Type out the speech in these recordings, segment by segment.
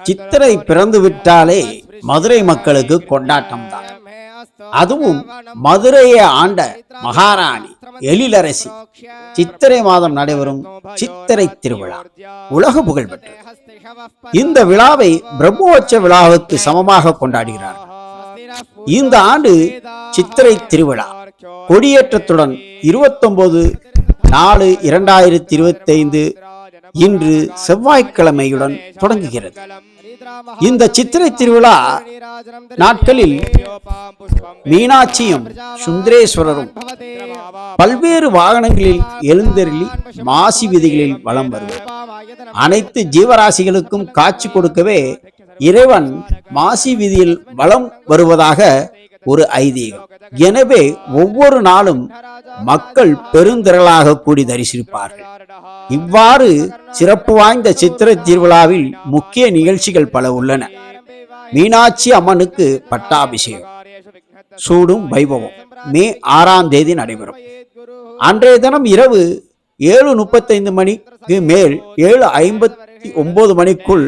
சித்திரை பிறந்து விட்டாலே மதுரை மக்களுக்கு கொண்டாட்டம் தான். அதுவும் மதுரையை ஆண்ட மகாராணி எழிலரசி சித்திரை மாதம் நடைபெறும் சித்திரை திருவிழா உலக புகழ் பெற்றது. இந்த விழாவை பிரம்மோற்சவ விழாவுக்கு சமமாக கொண்டாடுகிறார்கள். இந்த ஆண்டு சித்திரை திருவிழா கொடியேற்றத்துடன் 29/4/2025 இன்று செவ்வாய்க்கிழமையுடன் தொடங்குகிறது. இந்த சித்திரை திருவிழா நாட்களில் மீனாட்சியும் சுந்தரேஸ்வரரும் பல்வேறு வாகனங்களில் எழுந்தருளி மாசி வீதிகளில் வலம் வருவார். அனைத்து ஜீவராசிகளுக்கும் காட்சி கொடுக்கவே இறைவன் மாசி வீதியில் வலம் வருவதாக ஒரு ஐதீகம். எனவே ஒவ்வொரு நாளும் மக்கள் பெருந்திரளாக கூடி தரிசிப்பார்கள். இவ்வாறு சிறப்பு வாய்ந்த சித்திரை திருவிழாவில் முக்கிய நிகழ்ச்சிகள் பல உள்ளன. மீனாட்சி அம்மனுக்கு பட்டாபிஷேகம் சூடும் வைபவம் மே 6ஆம் தேதி நடைபெறும். அன்றைய தினம் இரவு 7:35 மணிக்கு மேல் 7:59 மணிக்குள்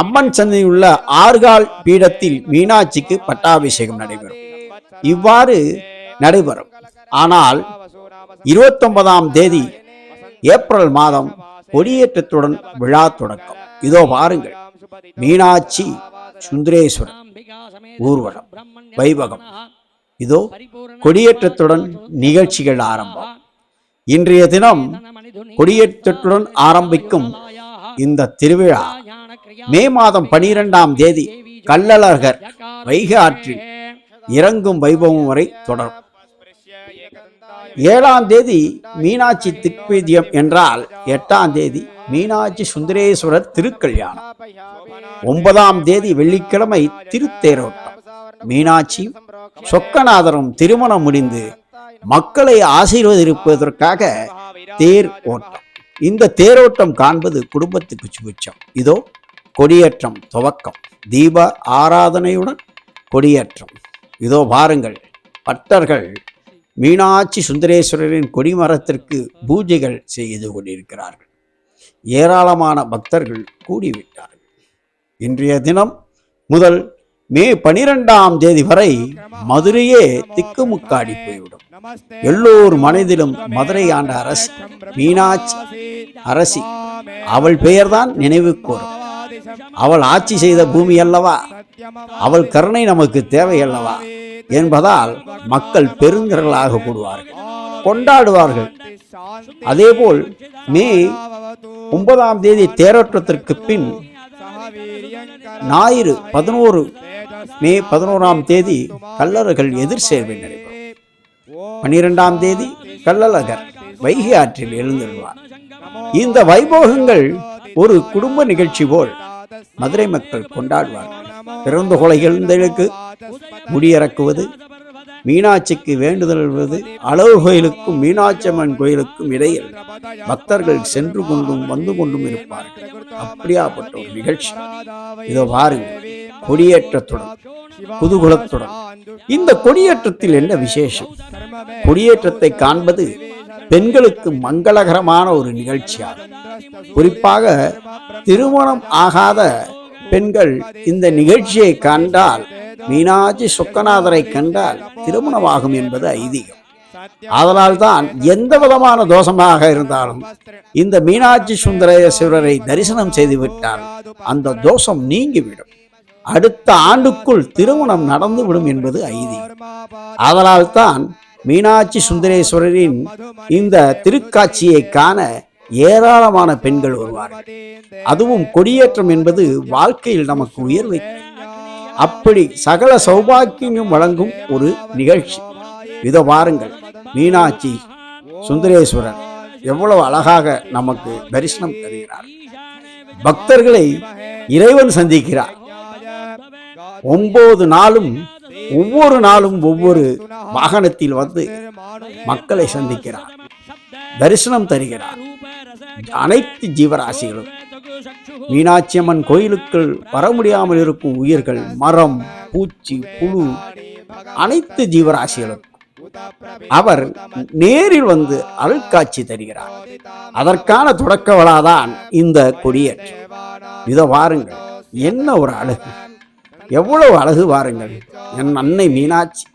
அம்மன் சன்னதியில் உள்ள ஆறுகால் பீடத்தில் மீனாட்சிக்கு பட்டாபிஷேகம் நடைபெறும். இவ்வாறு நடைபெறும். ஆனால் 29ஆம் தேதி ஏப்ரல் மாதம் கொடியேற்றத்துடன் விழா தொடக்கம். இதோ பாருங்கள், மீனாட்சி சுந்தரேஸ்வரர் ஊர்வலம் வைபவம். இதோ கொடியேற்றத்துடன் நிகழ்ச்சிகள் ஆரம்பம். இன்றைய தினம் கொடியேற்றத்துடன் ஆரம்பிக்கும் இந்த திருவிழா மே மாதம் 12ஆம் தேதி கள்ளழகர் வைகை ஆற்றில் இறங்கும் வைபவம் வரை தொடரும். 7ஆம் தேதி மீனாட்சி திக்விஜயம் என்றால் 8ஆம் தேதி மீனாட்சி சுந்தரேஸ்வரர் திருக்கல்யாணம். 9ஆம் தேதி வெள்ளிக்கிழமை திருத்தேரோட்டம். மீனாட்சியும் சொக்கநாதரும் திருமணம் முடிந்து மக்களை ஆசீர்வதிப்பதற்காக தேர் ஓட்டம். இந்த தேரோட்டம் காண்பது குடும்பத்துக்கு சுபிட்சம். இதோ கொடியேற்றம் துவக்கம். தீப ஆராதனையுடன் கொடியேற்றம். இதோ பாருங்கள், பட்டர்கள் மீனாட்சி சுந்தரேஸ்வரரின் கொடிமரத்திற்கு பூஜைகள் செய்து கொண்டிருக்கிறார்கள். ஏராளமான பக்தர்கள் கூடிவிட்டார்கள். இன்றைய தினம் முதல் மே 12ஆம் தேதி வரை மதுரையே திக்குமுக்காடி போய்விடும். எல்லோர் மனதிலும் மதுரை ஆண்ட அரசி மீனாட்சி அரசி, அவள் பெயர்தான் நினைவு கூறும். அவள் ஆட்சி செய்த பூமி அல்லவா, அவள் கருணை நமக்கு தேவை அல்லவா என்பதால் மக்கள் பெருந்திரளாக கூடுவார்கள், கொண்டாடுவார்கள். அதேபோல் மே 9ஆம் தேதி தேரோட்டத்திற்கு பின் ஞாயிறு மே 11ஆம் தேதி கள்ளழகர் எதிர் சேர்வை நடைபெறும். 12ஆம் தேதி கள்ளழகர் வைகை ஆற்றில் எழுந்தருள்வார். இந்த வைபோகங்கள் ஒரு குடும்ப நிகழ்ச்சி போல் மதுரை மக்கள் கொண்டாடுவார்கள். பிறந்த குழந்தைகளுக்கு முடியிறக்குவது, மீனாட்சிக்கு வேண்டுதல் வருவது, அளவு கோயிலுக்கும் மீனாட்சி அம்மன் கோயிலுக்கும் இடையில் பக்தர்கள் சென்று கொண்டும் வந்து கொண்டும் இருப்பார்கள். அப்படியாப்பட்ட ஒரு நிகழ்ச்சி. இதோ பாருங்கள், கொடியேற்றத்துடன் குதூகலத்துடன். இந்த கொடியேற்றத்தில் என்ன விசேஷம்? கொடியேற்றத்தை காண்பது பெண்களுக்கு மங்களகரமான ஒரு நிகழ்ச்சியாகும். குறிப்பாக திருமணம் ஆகாத பெண்கள் இந்த நிகழ்ச்சியை கண்டால், மீனாட்சி சொக்கநாதரை கண்டால் திருமணமாகும் என்பது ஐதீகம். அதனால் தான் எந்த விதமான தோஷமாக இருந்தாலும் இந்த மீனாட்சி சுந்தரேஸ்வரரை தரிசனம் செய்துவிட்டால் அந்த தோஷம் நீங்கிவிடும். அடுத்த ஆண்டுக்குள் திருமணம் நடந்துவிடும் என்பது ஐதீகம். அதனால் தான் மீனாட்சி சுந்தரேஸ்வரரின் இந்த திருக்காட்சியை காண ஏராளமான பெண்கள் வருவார்கள். அதுவும் கொடியேற்றம் என்பது வாழ்க்கையில் நமக்கு உயர்வை, அப்படி சகல சௌபாக்கியம் வழங்கும் ஒரு நிகழ்ச்சி. இதோ பாருங்கள், மீனாட்சி சுந்தரேஸ்வரர் எவ்வளவு அழகாக நமக்கு தரிசனம் தருகிறார். பக்தர்களை இறைவன் சந்திக்கிறார். 9 நாளும் ஒவ்வொரு நாளும் ஒவ்வொரு வாகனத்தில் வந்து மக்களை சந்திக்கிறார், தரிசனம் தருகிறார். அனைத்து ஜீவராசிகளும் மீனாட்சி அம்மன் கோயிலுக்குள் வர முடியாமல் இருக்கும் உயிர்கள், மரம், பூச்சி, புழு, அனைத்து ஜீவராசிகளும் அவர் நேரில் வந்து அருள்காட்சி தருகிறார். அதற்கான தொடக்க விழாதான் இந்த கொடியேற்றம். இதோ வாருங்கள், என்ன ஒரு அழகு, எவ்வளவு அழகு பாருங்கள். என் அன்னை மீனாட்சி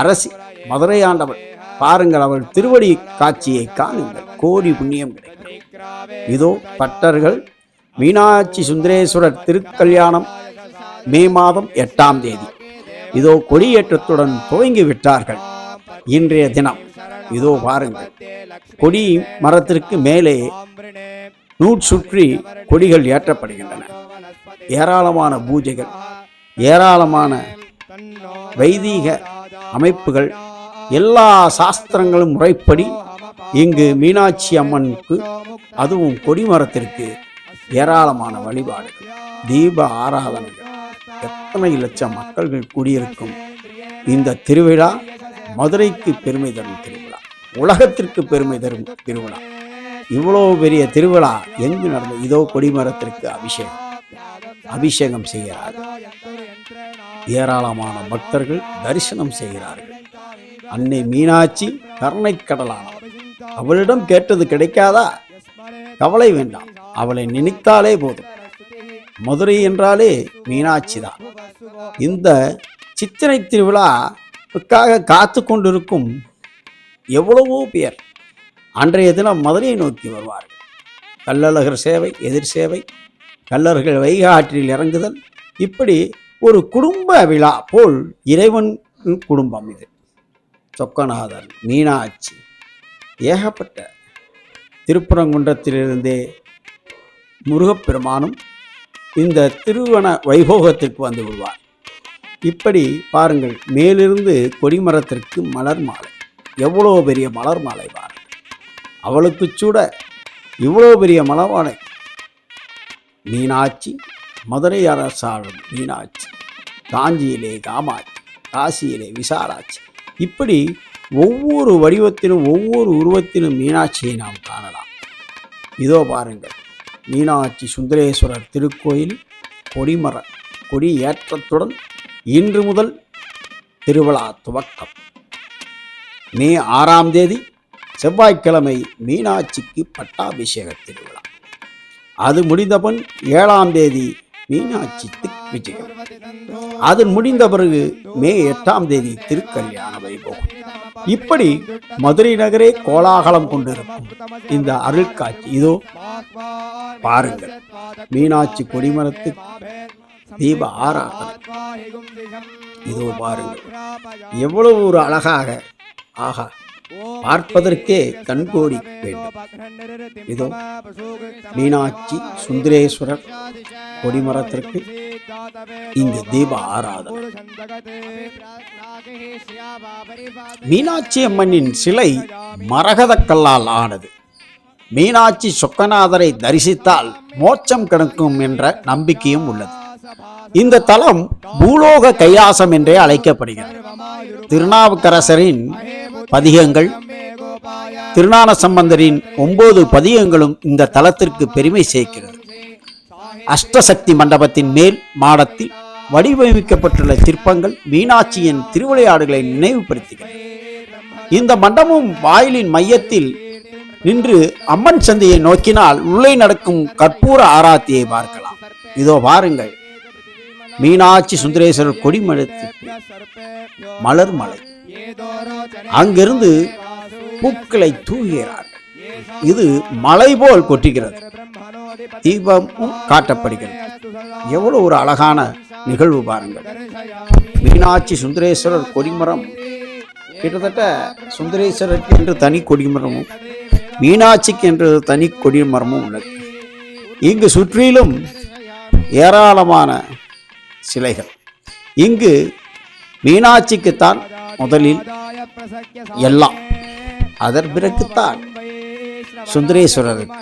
அரசி, மதுரை ஆண்டவள் பாருங்கள், அவள் திருவடி காட்சியை காணுங்கள், கோடி புண்ணியம் கிடைக்கும். இதோ பட்டர்கள் மீனாட்சி சுந்தரேஸ்வரர் திருக்கல்யாணம் மே மாதம் 8ஆம் தேதி இதோ கொடியேற்றத்துடன் துவங்கி விட்டார்கள். இன்றைய தினம் இதோ பாருங்கள், கொடி மரத்திற்கு மேலே சுற்றி கொடிகள் ஏற்றப்படுகின்றன. ஏராளமான பூஜைகள், ஏராளமான வைதீக அமைப்புகள், எல்லா சாஸ்திரங்களும் முறைப்படி இங்கு மீனாட்சி அம்மனுக்கு, அதுவும் கொடிமரத்திற்கு ஏராளமான வழிபாடுகள், தீப ஆராதனைகள், எத்தனை லட்சம் மக்கள்கள் கூடியிருக்கும் இந்த திருவிழா மதுரைக்கு பெருமை தரும் திருவிழா, உலகத்திற்கு பெருமை தரும் திருவிழா. இவ்வளவு பெரிய திருவிழா எங்கு நடந்தது? இதோ கொடிமரத்திற்கு அபிஷேகம் செய்கிறார்கள். ஏராளமான பக்தர்கள் தரிசனம் செய்கிறார்கள். அன்னை மீனாட்சி கருணை கடலானவள், அவளிடம் கேட்டது கிடைக்காதா? கவலை வேண்டாம், அவளை நினைத்தாலே போதும். மதுரை என்றாலே மீனாட்சி தான். இந்த சித்திரை திருவிழாவுக்காக காத்து கொண்டிருக்கும் எவ்வளவோ பேர் அன்றைய தினம் மதுரையை நோக்கி வருவார்கள். கள்ளழகர் சேவை, எதிர் சேவை, கள்ளர்கள் வைகை ஆற்றில் இறங்குதல், இப்படி ஒரு குடும்ப விழா போல் இறைவன் குடும்பம் இது. சொக்கநாதர், மீனாட்சி, ஏகப்பட்ட திருப்பரங்குன்றத்திலிருந்தே முருகப்பெருமானும் இந்த திருவன வைபோகத்திற்கு வந்து விடுவார். இப்படி பாருங்கள், மேலிருந்து கொடிமரத்திற்கு மலர் மாலை, எவ்வளோ பெரிய மலர் மாலை பாருங்கள். அவளுக்கு சூட இவ்வளோ பெரிய மலர் மாலை. மீனாட்சி, மதுரை அரசாளும் மீனாட்சி, காஞ்சியிலே காமாட்சி, காசியிலே விசாலாட்சி, இப்படி ஒவ்வொரு வடிவத்திலும் ஒவ்வொரு உருவத்திலும் மீனாட்சியை நாம் காணலாம். இதோ பாருங்கள், மீனாட்சி சுந்தரேஸ்வரர் திருக்கோயில் கொடி ஏற்றத்துடன் இன்று முதல் திருவிழா துவக்கம். மே 6ஆம் தேதி செவ்வாய்க்கிழமை மீனாட்சிக்கு பட்டாபிஷேக திருவிழா. அது முடிந்தபன் 7ஆம் தேதி மீனாட்சி திக்விஜயம். அது முடிந்த பிறகு மே 8ஆம் தேதி திருக்கல்யாண வைபோகம். இப்படி மதுரை நகரே கோலாகலம் கொண்டிருக்கும் இந்த அருள் காட்சி. இதோ பாருங்கள், மீனாட்சி கொடிமரத்து தீப ஆராதனை. இதோ பாருங்கள், எவ்வளவு ஒரு அழகாக, ஆகா, பார்ப்பதற்கே கண்கோடி வேண்டும். இதோ மீனாட்சி சுந்தரேஸ்வரர் கொடிமரத்திற்கு இங்கு தீப ஆராதனை. மீனாட்சி அம்மனின் சிலை மரகத கல்லால் ஆனது. மீனாட்சி சொக்கநாதரை தரிசித்தால் மோட்சம் கிடைக்கும் என்ற நம்பிக்கையும் உள்ளது. இந்த தலம் பூலோக கைலாசம் என்றே அழைக்கப்படுகிறது. திருநாவுக்கரசரின் பதிகங்கள், திருஞான சம்பந்தரின் 9 பதிகங்களும் இந்த தலத்திற்கு பெருமை சேர்க்கிறது. அஷ்டசக்தி மண்டபத்தின் மேல் மாடத்தில் வடிவமைக்கப்பட்டுள்ள சிற்பங்கள் மீனாட்சியின் திருவிளையாடுகளை நினைவுபடுத்துகிறது. இந்த மண்டபம் வாயிலின் மையத்தில் நின்று அம்மன் சந்தையை நோக்கினால் உள்ளே நடக்கும் கற்பூர ஆராத்தியை பார்க்கலாம். இதோ பாருங்கள், மீனாட்சி சுந்தரேஸ்வரர் கொடிமரத்திற்கு மலர் மலை, அங்கிருந்து பூக்களை தூவுகிறார்கள். இது மலை போல் கொட்டுகிறது. தீபமும் காட்டப்படுகிறது. எவ்வளவு ஒரு அழகான நிகழ்வு பாருங்கள். மீனாட்சி சுந்தரேஸ்வரர் கொடிமரம், கிட்டத்தட்ட சுந்தரேஸ்வரருக்கு என்று தனி கொடிமரமும் மீனாட்சிக்கு என்று தனி கொடிமரமும் உள்ளது. இங்கு சுற்றிலும் ஏராளமான சிலைகள். இங்கு மீனாட்சிக்குத்தான் முதலில் எல்லாம், அதன் பிறகுத்தான் சுந்தரேஸ்வரருக்கு,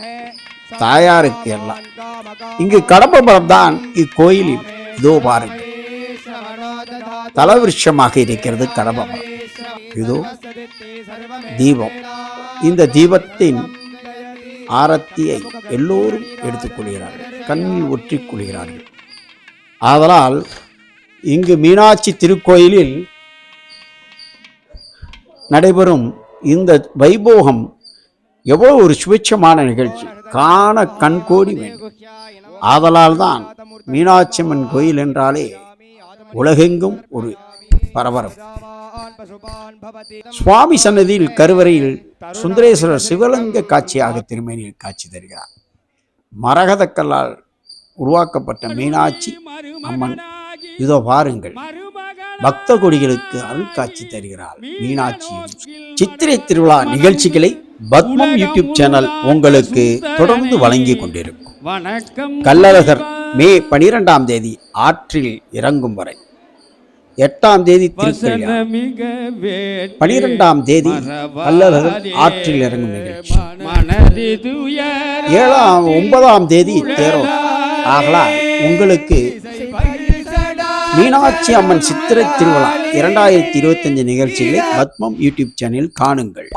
தாயாருக்கு எல்லாம். இங்கு கடம்பமரம் தான் இக்கோயிலில். இதோ பாருங்கள், தலவிருஷமாக இருக்கிறது கடம்பமரம். இதோ தீபம். இந்த தீபத்தின் ஆரத்தியை எல்லோரும் எடுத்துக்கொள்கிறார்கள், கண்ணில் ஒற்றிக் கொள்கிறார்கள். ஆதலால் இங்கு மீனாட்சி திருக்கோயிலில் நடைபெறும் இந்த வைபோகம் எவ்வளவு ஒரு சுபிட்சமான நிகழ்ச்சி. காண கண்கோடி வேண்டும். ஆதலால் தான் மீனாட்சி அம்மன் கோயில் என்றாலே உலகெங்கும் ஒரு பரபரப்பு. சுவாமி சன்னதியில் கருவறையில் சுந்தரேஸ்வரர் சிவலிங்க காட்சியாக திருமேனியில் காட்சி தருகிறார். மரகத கல்லால் உருவாக்கப்பட்ட மீனாட்சி அம்மன் இதோ பாருங்கள், பக்த கொடிகளுக்கு அருள் காட்சி தருகிறார் மீனாட்சி. சித்திரை திருவிழா நிகழ்ச்சிகளை பத்மம் யூடியூப் சேனல் உங்களுக்கு தொடர்ந்து வழங்கி கொண்டிருக்கும். கள்ளழகர் மே 12ஆம் தேதி ஆற்றில் இறங்கும் வரை, 8ஆம் தேதி திருக்கல்யாணம், 12ஆம் தேதி கள்ளழகர் ஆற்றில் இறங்கும் நிகழ்ச்சி, 9ஆம் தேதி தேரோட்டம். ஆகலாம் உங்களுக்கு மீனாட்சி அம்மன் சித்திரை திருவிழா 2025 நிகழ்ச்சிகளை பத்மம் யூடியூப் சேனலில் காணுங்கள்.